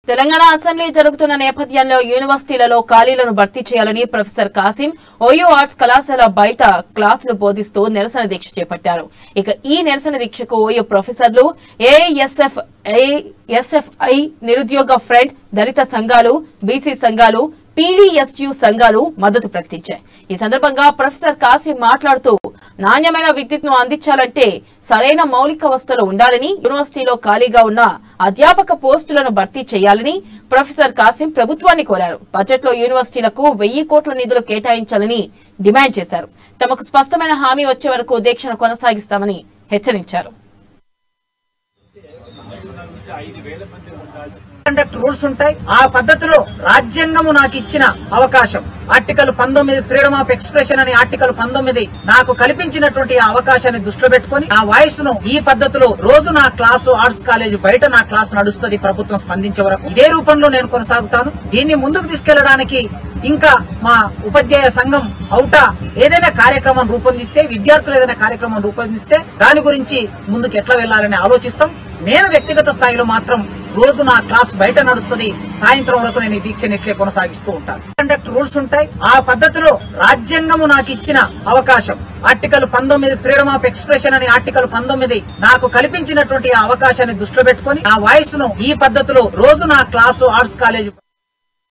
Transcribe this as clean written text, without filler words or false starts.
Telangana assembly జరుగుతున్న నేపథ్యంలో యూనివర్సిటీలలో ఖాళీలను భర్తీ చేయాలని ప్రొఫెసర్ కాసిం ఓయూ ఆర్ట్స్ కళాశాల బయట క్లాసులు బోధిస్తూ నిరసన దీక్ష చేపట్టారు. ఇక ఈ నిరసన దీక్షకు ఓయూ ప్రొఫెసర్లు, ఏఎస్ఎఫ్ఐ, నిరుద్యోగ ఫ్రంట్, దళిత సంఘాలు, బీసీ సంఘాలు, పీడీఎస్యూ సంఘాలు మద్దతు ప్రకటించాయి. ఈ సందర్భంగా ప్రొఫెసర్ కాసిం మాట్లాడుతూ నాణ్యమైన విద్యుత్ను అందించాలంటే సరైన మౌలిక వసతులు ఉండాలని, యూనివర్సిటీలో ఖాళీగా ఉన్న అధ్యాపక పోస్టులను భర్తీ చేయాలని ప్రొఫెసర్ కాసిం ప్రభుత్వాన్ని కోరారు. బడ్జెట్లో యూనివర్సిటీలకు 1000 కోట్ల నిధులు కేటాయించాలని డిమాండ్ చేశారు. తమకు స్పష్టమైన హామీ వచ్చే వరకు దీక్షను కొనసాగిస్తామని హెచ్చరించారు. రూల్స్ ఉంటాయి. ఆ పద్ధతిలో రాజ్యాంగము నాకు ఇచ్చిన అవకాశం, ఆర్టికల్ 19 ఫ్రీడమ్ ఆఫ్ ఎక్స్ప్రెషన్ అని ఆర్టికల్ 19 నాకు కల్పించినటువంటి అవకాశాన్ని దృష్టిలో పెట్టుకుని ఆ వాయిస్ ను ఈ పద్ధతిలో రోజు నా క్లాసు ఆర్ట్స్ కాలేజ్ బయట నా క్లాసు నడుస్తుంది. ప్రభుత్వం స్పందించే వరకు ఇదే రూపంలో నేను కొనసాగుతాను. దీన్ని ముందుకు తీసుకెళ్లడానికి ఇంకా మా ఉపాధ్యాయ సంఘం అవుటా ఏదైనా కార్యక్రమం రూపొందిస్తే, విద్యార్థులు ఏదైనా కార్యక్రమం రూపొందిస్తే దాని గురించి ముందుకు ఎట్లా వెళ్లాలని ఆలోచిస్తాం. నేను వ్యక్తిగత స్థాయిలో మాత్రం రోజు నా క్లాస్ బయట నడుస్తుంది. సాయంత్రం వరకు నేను ఈ దీక్షను ఇట్లే కొనసాగిస్తూ ఉంటాను. కండక్ట్ రూల్స్ ఉంటాయి. ఆ పద్ధతిలో రాజ్యాంగము నాకు ఇచ్చిన అవకాశం, ఆర్టికల్ 19 ఫ్రీడమ్ ఆఫ్ ఎక్స్ప్రెషన్ అని ఆర్టికల్ 19 నాకు కల్పించినటువంటి అవకాశాన్ని దృష్టిలో పెట్టుకుని ఆ వాయిస్ ను ఈ పద్ధతిలో రోజు నా క్లాసు ఆర్ట్స్ కాలేజ్